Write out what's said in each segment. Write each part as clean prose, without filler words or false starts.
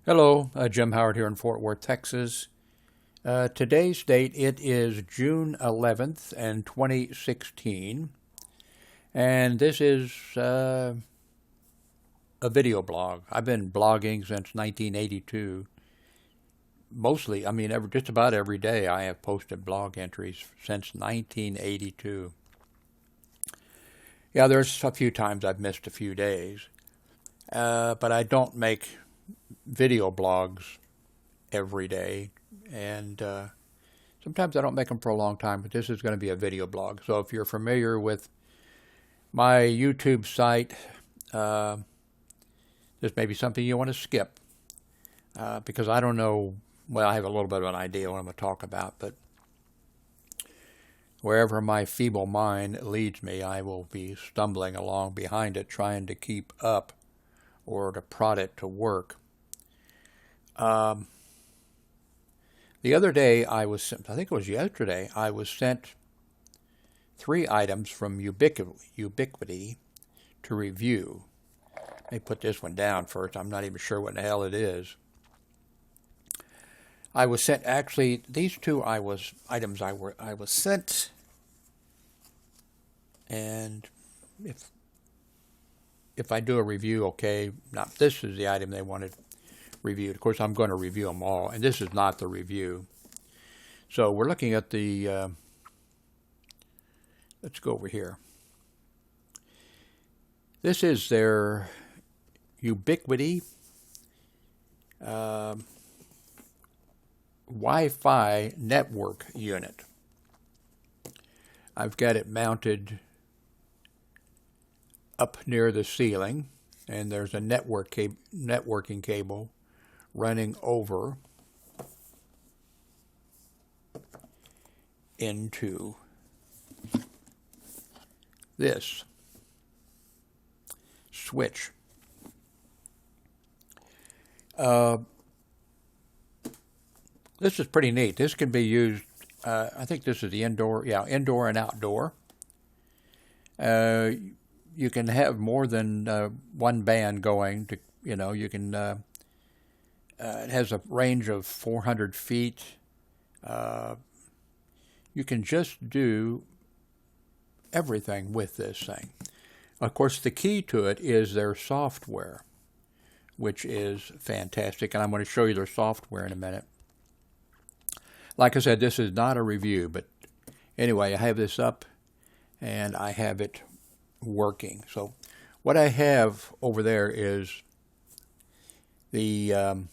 Hello, Jim Howard here in Fort Worth, Texas. Today's date, it is June 11th and 2016, and this is a video blog. I've been blogging since 1982. Mostly, just about every day I have posted blog entries since 1982. Yeah, there's a few times I've missed a few days, but I don't make video blogs every day, and sometimes I don't make them for a long time, but this is going to be a video blog. So if you're familiar with my YouTube site, this may be something you want to skip, because I don't know, well, I have a little bit of an idea what I'm going to talk about, but wherever my feeble mind leads me, I will be stumbling along behind it, trying to keep up or to prod it to work. The other day I think it was yesterday, I was sent 3 items from Ubiquity to review. Let me put this one down first. I'm not even sure what the hell it is. I was sent, actually, these 2 items I was sent, and if I do a review, okay, now this is the item they wanted reviewed. Of course, I'm going to review them all, and this is not the review. So we're looking at the, let's go over here. This is their Ubiquity Wi-Fi network unit. I've got it mounted up near the ceiling, and there's a networking cable running over into this switch. This is pretty neat. This can be used, I think this is the indoor and outdoor. You can have more than one band going to, you can, it has a range of 400 feet. You can just do everything with this thing. Of course, the key to it is their software, which is fantastic, and I'm going to show you their software in a minute. Like I said, this is not a review, but anyway, I have this up, and I have it working. So what I have over there is the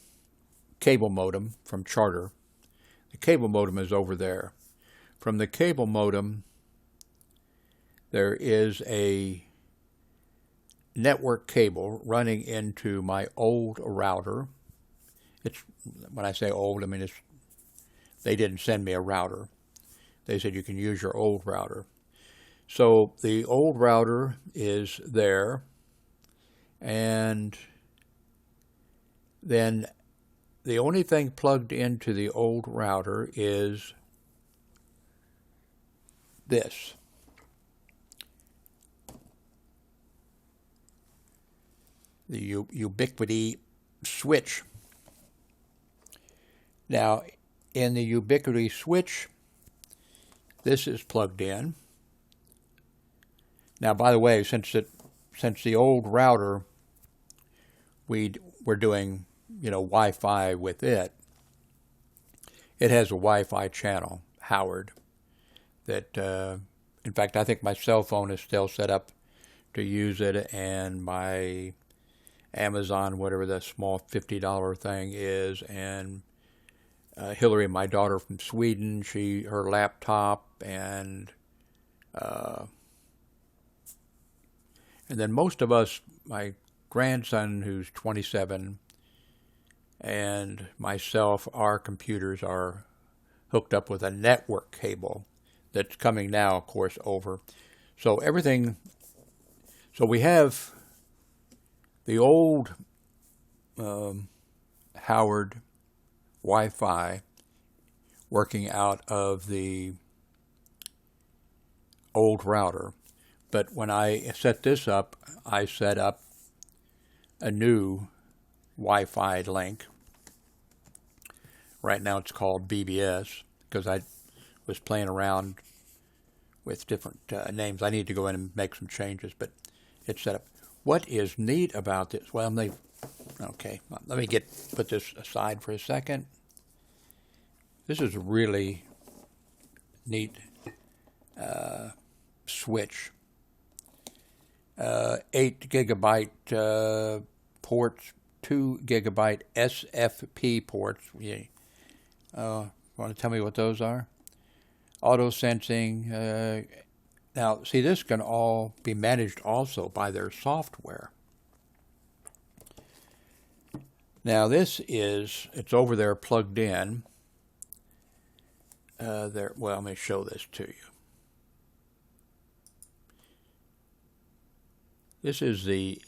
cable modem from Charter. The cable modem is over there. From the cable modem, there is a network cable running into my old router. When I say old, I mean they didn't send me a router. They said you can use your old router. So the old router is there, and then the only thing plugged into the old router is this. The Ubiquity switch. Now, in the Ubiquity switch, this is plugged in. Now, by the way, since the old router, we're doing, Wi-Fi with it. It has a Wi-Fi channel, Howard, that, in fact, I think my cell phone is still set up to use it, and my Amazon, whatever the small $50 thing is, and Hillary, my daughter from Sweden, her laptop, and then most of us, my grandson who's 27, and myself, our computers are hooked up with a network cable that's coming now, of course, over. So so we have the old Howard Wi-Fi working out of the old router. But when I set this up, I set up a new Wi-Fi link Right now it's called BBS because I was playing around with different names. I need to go in and make some changes, but it's set up. What is neat about this? Well, okay, let me put this aside for a second. This is a really neat switch. 8 gigabyte ports, 2 gigabyte SFP ports. Want to tell me what those are? Auto sensing. Now, see, this can all be managed also by their software. Now, it's over there plugged in. Well, let me show this to you. This is the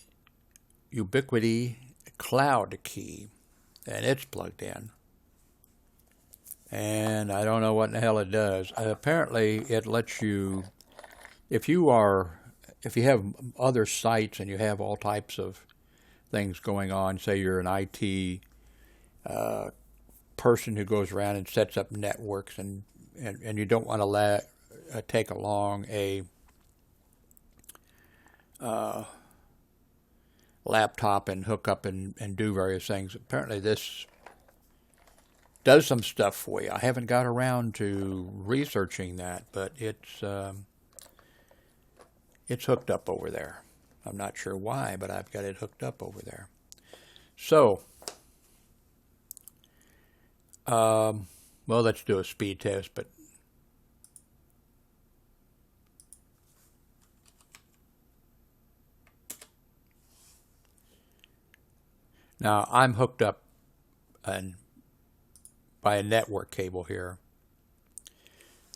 Ubiquity Cloud Key, and it's plugged in. And I don't know what in the hell it does. Apparently, it lets you, if you have other sites and you have all types of things going on, say you're an IT person who goes around and sets up networks, and you don't want to take along a laptop and hook up and do various things. Apparently, this does some stuff for you. I haven't got around to researching that, but it's hooked up over there. I'm not sure why, but I've got it hooked up over there. So, well, let's do a speed test, but now I'm hooked up by a network cable here.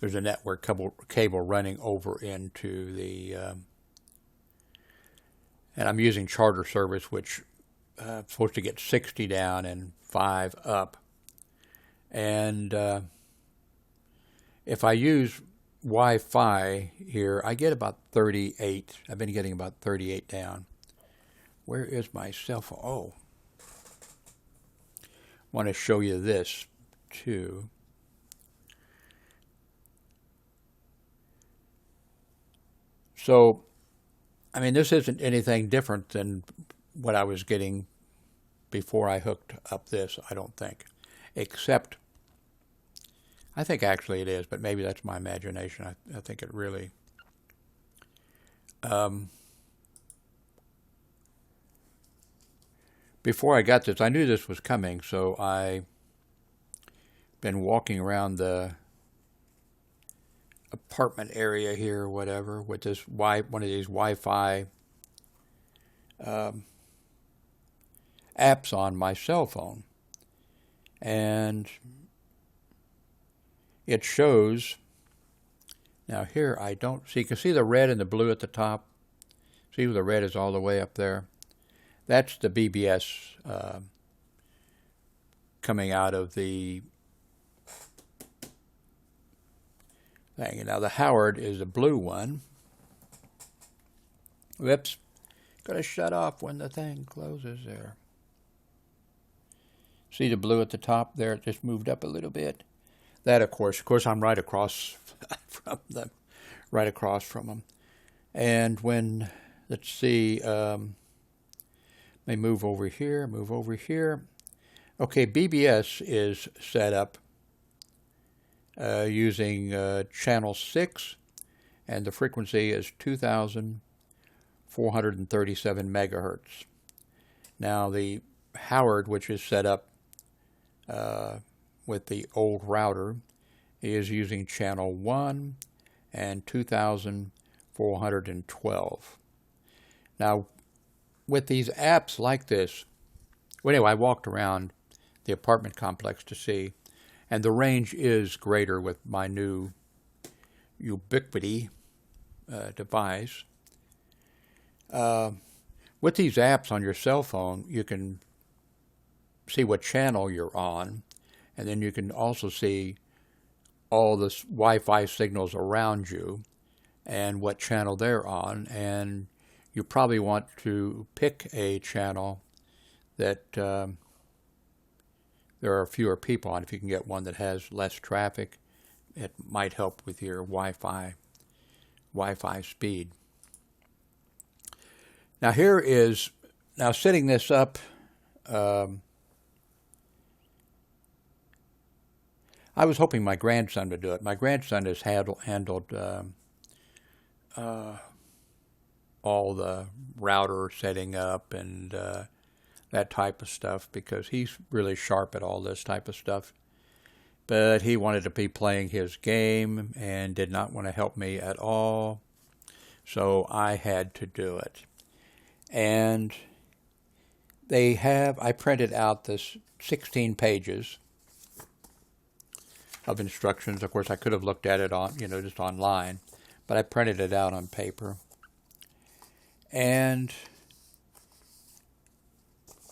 There's a network cable running over into the, and I'm using Charter service, which I'm supposed to get 60 down and 5 up. And if I use Wi-Fi here, I get about 38. I've been getting about 38 down. Where is my cell phone? Oh, I want to show you this too. So, I mean, this isn't anything different than what I was getting before I hooked up this, I don't think. Except, I think actually it is, but maybe that's my imagination. I think it really... before I got this, I knew this was coming, so I been walking around the apartment area here, or whatever, with this one of these Wi-Fi apps on my cell phone, and it shows. Now here I don't see. You can see the red and the blue at the top. See where the red is all the way up there. That's the BBS coming out of the thing. Now the Howard is the blue one. Whoops. Got to shut off when the thing closes there. See the blue at the top there? It just moved up a little bit. That, of course, I'm right across from them. Right across from them. And when, let's see, may move over here, move over here. Okay, BBS is set up using channel 6, and the frequency is 2,437 megahertz. Now the Howard, which is set up with the old router, is using channel 1 and 2,412. Now, with these apps like this, well, anyway, I walked around the apartment complex to see, and the range is greater with my new Ubiquity device. With these apps on your cell phone, you can see what channel you're on, and then you can also see all the Wi-Fi signals around you and what channel they're on, and you probably want to pick a channel that there are fewer people on. If you can get one that has less traffic, it might help with your Wi-Fi speed. Now now setting this up, I was hoping my grandson would do it. My grandson has handled all the router setting up and that type of stuff, because he's really sharp at all this type of stuff. But he wanted to be playing his game and did not want to help me at all, so I had to do it. And I printed out this 16 pages of instructions. Of course, I could have looked at it on, just online, but I printed it out on paper. And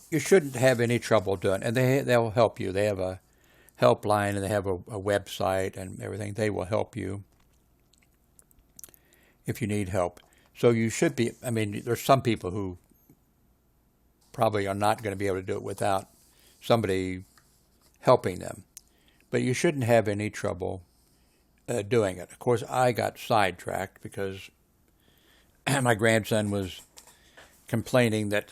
you shouldn't have any trouble doing it. And they'll help you. They have a helpline and they have a website and everything. They will help you if you need help. So you should be, there's some people who probably are not going to be able to do it without somebody helping them. But you shouldn't have any trouble doing it. Of course, I got sidetracked because my grandson was complaining that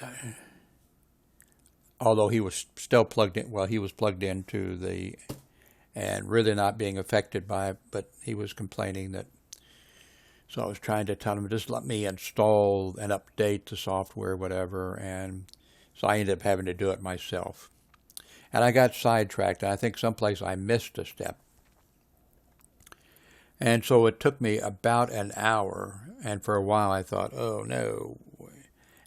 although he was still plugged in, he was plugged into and really not being affected by it, but he was complaining that, so I was trying to tell him, just let me install and update the software, whatever, and so I ended up having to do it myself. And I got sidetracked, and I think someplace I missed a step. And so it took me about an hour, and for a while I thought, oh no.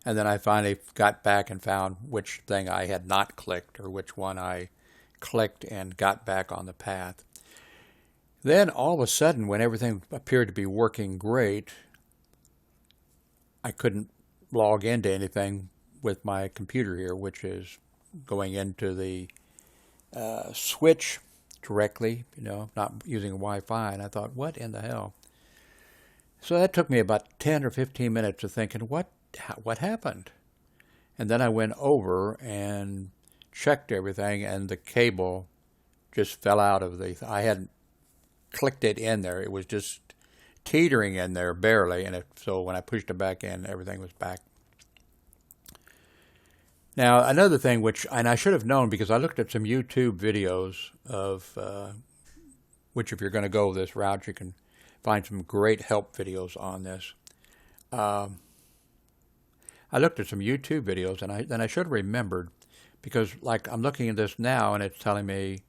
And then I finally got back and found which thing I had not clicked, or which one I clicked and got back on the path. Then all of a sudden, when everything appeared to be working great, I couldn't log into anything with my computer here, which is going into the switch directly, not using Wi-Fi. And I thought, what in the hell? So that took me about 10 or 15 minutes of thinking, what happened? And then I went over and checked everything, and the cable just fell out of I hadn't clicked it in there. It was just teetering in there barely, and so when I pushed it back in, everything was back. Now, another thing and I should have known because I looked at some YouTube videos of, which if you're going to go this route, you can find some great help videos on this. I looked at some YouTube videos, and then I should have remembered, because like I'm looking at this now, and it's telling me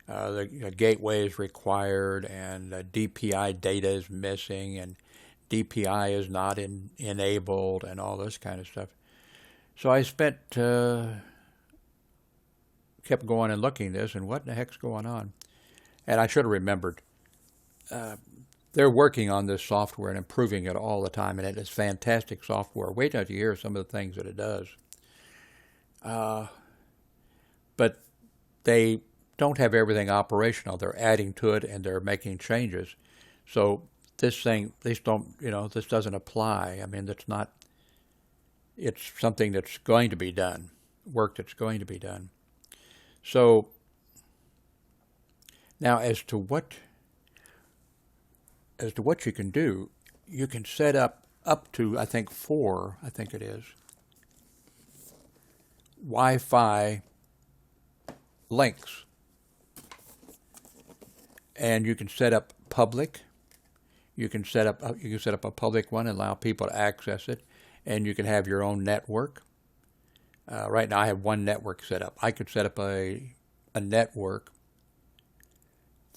the gateway is required, and DPI data is missing, and DPI is not enabled, and all this kind of stuff. So I kept going and looking at this, and what the heck's going on? And I should have remembered. They're working on this software and improving it all the time, and it is fantastic software. Wait until you hear some of the things that it does. But they don't have everything operational. They're adding to it, and they're making changes. So this doesn't apply. That's not. It's something that's going to be done, work that's going to be done. So now as to what you can do, you can set up to, I think 4, Wi-Fi links. And you can set up public. You can set up a public one and allow people to access it. And you can have your own network. Right now I have one network set up. I could set up a network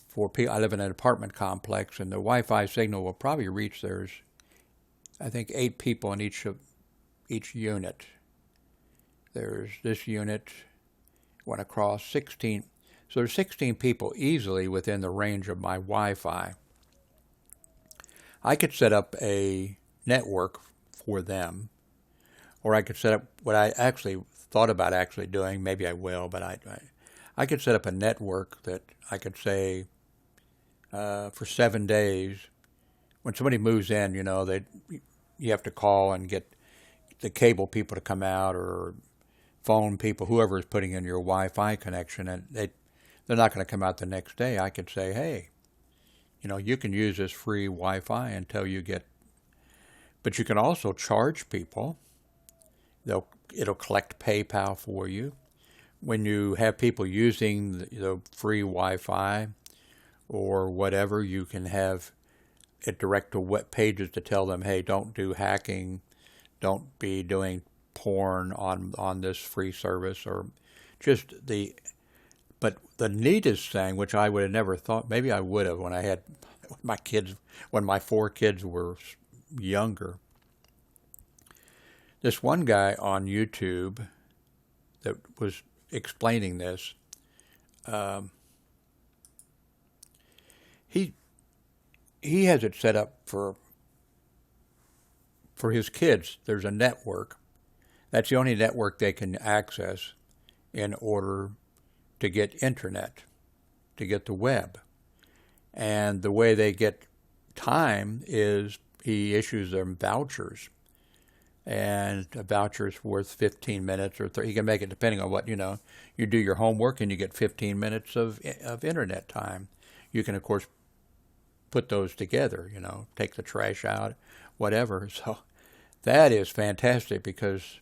for people. I live in an apartment complex, and the Wi-Fi signal will probably reach, there's, I think, 8 people in each unit. There's this unit, went across 16. So there's 16 people easily within the range of my Wi-Fi. I could set up a network for them, or I could set up what I actually thought about doing. Maybe I will, but I could set up a network that I could say for 7 days. When somebody moves in, you have to call and get the cable people to come out, or phone people, whoever is putting in your Wi-Fi connection, and they're not going to come out the next day. I could say, hey, you can use this free Wi-Fi until you get, but you can also charge people. It'll collect PayPal for you. When you have people using the free Wi-Fi or whatever, you can have it direct to web pages to tell them, hey, don't do hacking, don't be doing porn on this free service, or just but the neatest thing, which I would have never thought, maybe I would have when I had my kids, when my 4 kids were younger. This one guy on YouTube that was explaining this, he has it set up for his kids. There's a network. That's the only network they can access in order to get internet, to get the web. And the way they get time is he issues them vouchers. And a voucher is worth 15 minutes or 30. He can make it depending on what, you do your homework and you get 15 minutes of internet time. You can, of course, put those together, take the trash out, whatever. So that is fantastic, because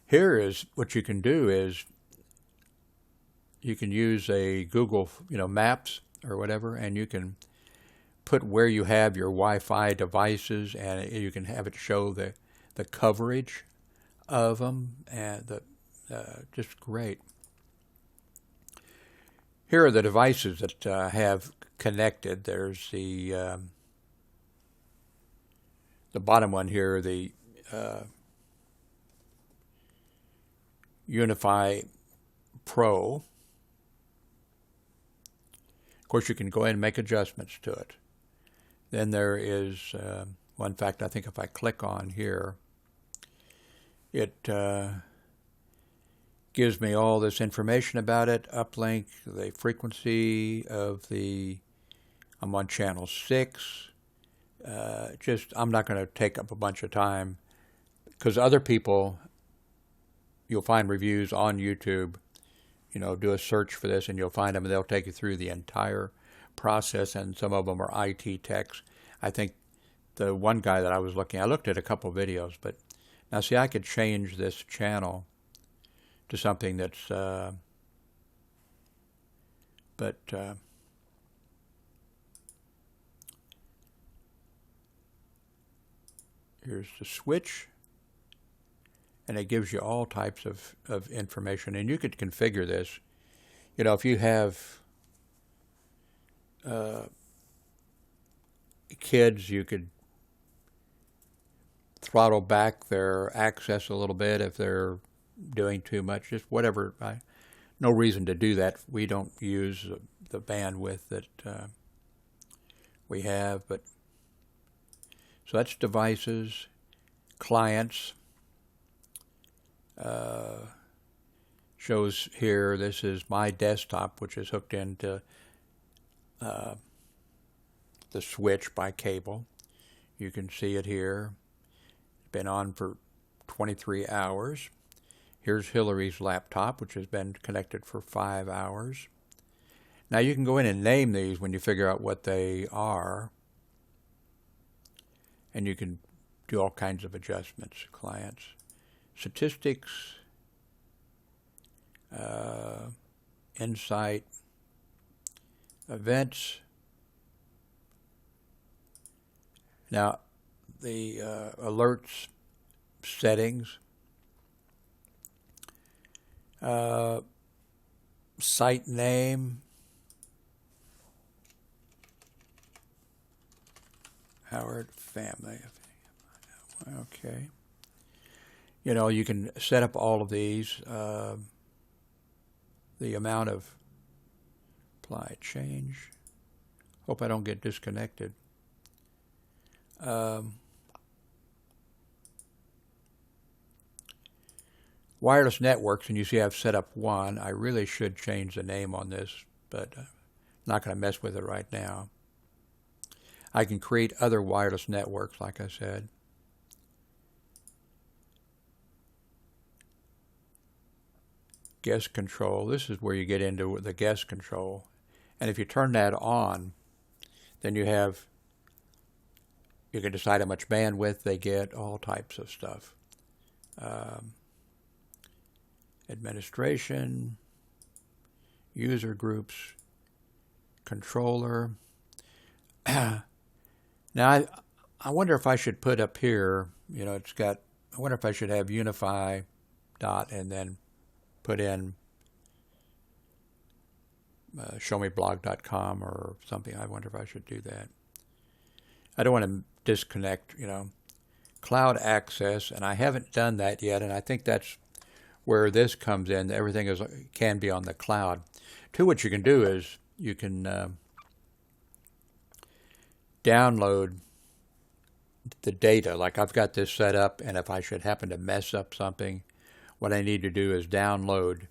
here is what you can do is you can use a Google, Maps or whatever, and you can put where you have your Wi-Fi devices, and you can have it show the coverage of them, and just great. Here are the devices that have connected. There's the bottom one here, the Unifi Pro. Of course, you can go in and make adjustments to it. Then there is, in fact, I think if I click on here, it gives me all this information about it, uplink, the frequency of I'm on channel 6. I'm not going to take up a bunch of time, because other people, you'll find reviews on YouTube, do a search for this and you'll find them, and they'll take you through the entire process, and some of them are IT techs. I think the one guy that I looked at a couple videos, but now see, I could change this channel to something that's, here's the switch, and it gives you all types of information, and you could configure this. If you have kids, you could throttle back their access a little bit if they're doing too much, just whatever. No reason to do that. We don't use the bandwidth that we have, but so that's devices, clients. Shows here, this is my desktop, which is hooked into the switch by cable. You can see it here. It's been on for 23 hours. Here's Hillary's laptop, which has been connected for 5 hours. Now you can go in and name these when you figure out what they are, and you can do all kinds of adjustments. Clients, statistics, insight, events. Now the alerts settings, site name, Howard family. Okay. You can set up all of these. The amount of apply change. Hope I don't get disconnected. Wireless networks, and you see I've set up one. I really should change the name on this, but I'm not going to mess with it right now. I can create other wireless networks, like I said. guest control. This is where you get into the guest control. And if you turn that on, then you can decide how much bandwidth they get, all types of stuff. Administration, user groups, controller. Now, I wonder if I should put up here, I wonder if I should have Unifi and then put in ShowMeVblog.com or something. I wonder if I should do that. I don't want to disconnect, cloud access, and I haven't done that yet, and I think that's where this comes in. Everything can be on the cloud. What you can do is you can download the data. Like I've got this set up, and if I should happen to mess up something, what I need to do is download,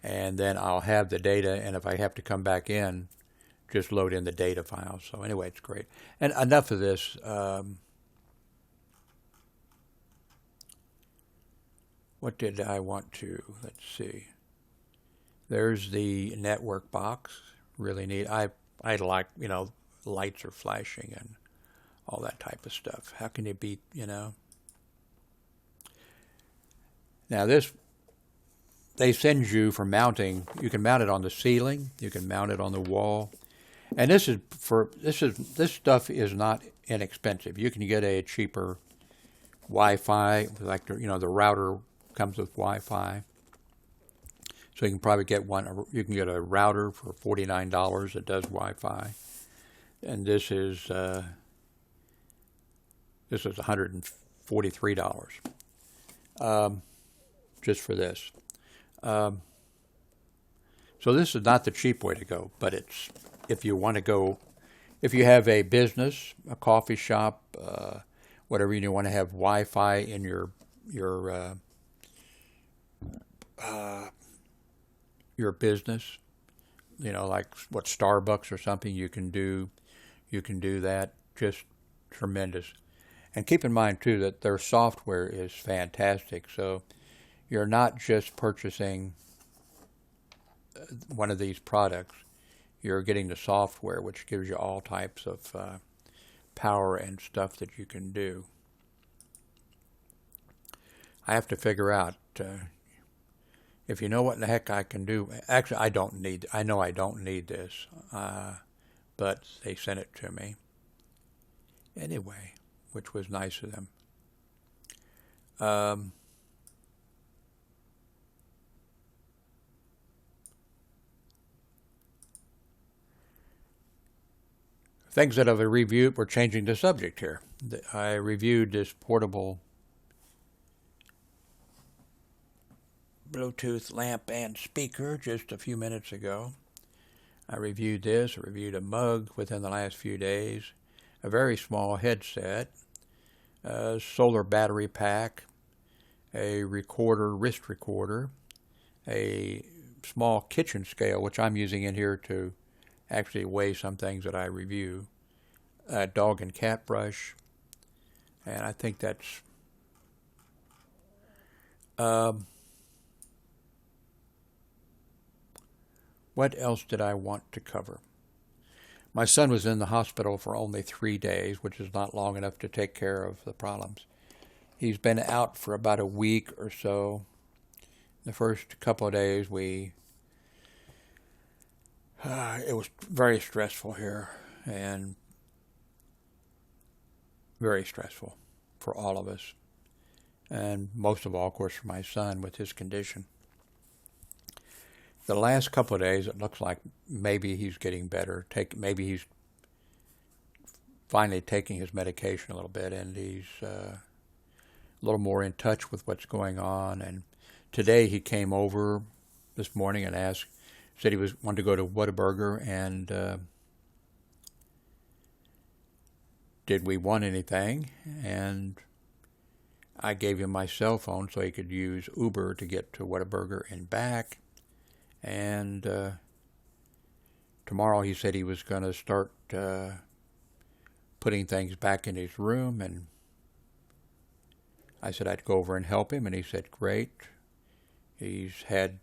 and then I'll have the data, and if I have to come back in, just load in the data files. So anyway, it's great. And enough of this. What did I want to? Let's see. There's the network box. Really neat. I like, lights are flashing and all that type of stuff. How can you beat, Now this, they send you for mounting. You can mount it on the ceiling. You can mount it on the wall. And this stuff is not inexpensive. You can get a cheaper Wi-Fi, like the router comes with Wi-Fi. So you can probably get one. You can get a router for $49 that does Wi-Fi, and this is $143 just for this. So this is not the cheap way to go, but it's if you want to go, if you have a business, a coffee shop, whatever, you want to have Wi-Fi in your business, like what Starbucks or something, you can do that. Just tremendous. And keep in mind too that their software is fantastic. So you're not just purchasing one of these products, you're getting the software, which gives you all types of power and stuff that you can do. I have to figure out if you know what in the heck I can do. Actually, I know I don't need this, but they sent it to me anyway, which was nice of them. Things that I've reviewed, we're changing the subject here. I reviewed this portable Bluetooth lamp and speaker just a few minutes ago. I reviewed this. I reviewed a mug within the last few days, a very small headset, a solar battery pack, a wrist recorder, a small kitchen scale, which I'm using in here to actually weigh some things that I review, a dog and cat brush, and I think that's what else did I want to cover? My son was in the hospital for only 3 days, which is not long enough to take care of the problems. He's been out for about a week or so. The first couple of days, it was very stressful here, and very stressful for all of us, and most of all, of course, for my son with his condition. The last couple of days, it looks like maybe he's getting better. Maybe he's finally taking his medication a little bit, and he's a little more in touch with what's going on. And today he came over this morning and said he wanted to go to Whataburger, and did we want anything? And I gave him my cell phone so he could use Uber to get to Whataburger and back. And tomorrow he said he was going to start putting things back in his room, and I said I'd go over and help him, and he said great. He's had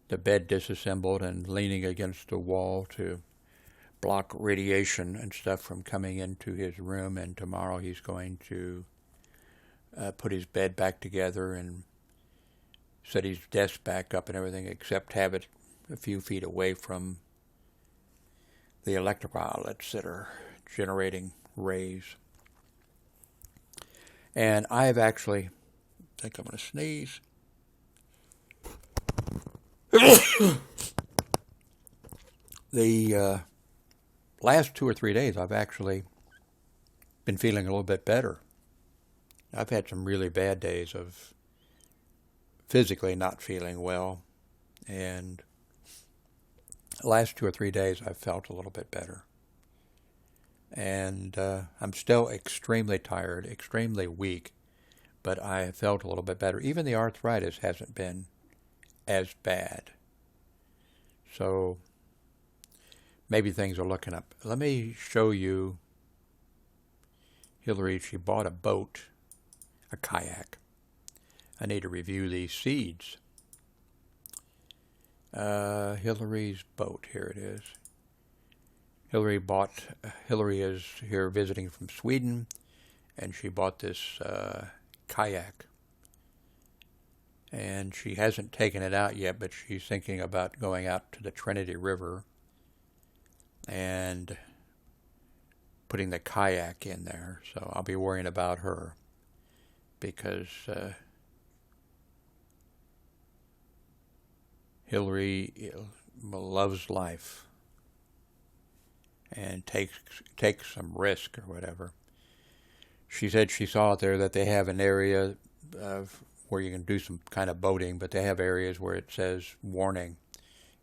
the bed disassembled and leaning against the wall to block radiation and stuff from coming into his room. And tomorrow he's going to put his bed back together and set his desk back up and everything, except have it a few feet away from the electrical outlets that are generating rays. And I have actually, I think I'm going to sneeze. The last 2 or 3 days, I've actually been feeling a little bit better. I've had some really bad days of physically not feeling well, and the last 2 or 3 days I've felt a little bit better. And I'm still extremely tired, extremely weak, but I have felt a little bit better. Even the arthritis hasn't been as bad. So maybe things are looking up. Let me show you Hillary. She bought a boat, a kayak. I need to review these seeds. Hillary's boat, here it is. Hillary is here visiting from Sweden, and she bought this kayak. And she hasn't taken it out yet, but she's thinking about going out to the Trinity River and putting the kayak in there. So I'll be worrying about her, because Hillary loves life and takes some risk or whatever. She said she saw out there that they have an area of where you can do some kind of boating, but they have areas where it says warning,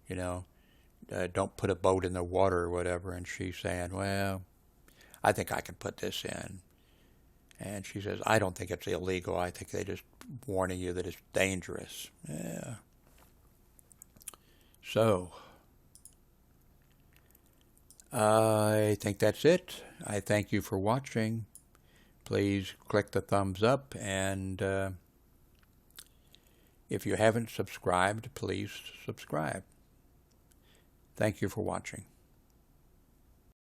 don't put a boat in the water or whatever. And she's saying, well, I think I can put this in. And she says, I don't think it's illegal. I think they're just warning you that it's dangerous. Yeah. So I think that's it. I thank you for watching. Please click the thumbs up, and if you haven't subscribed, please subscribe. Thank you for watching.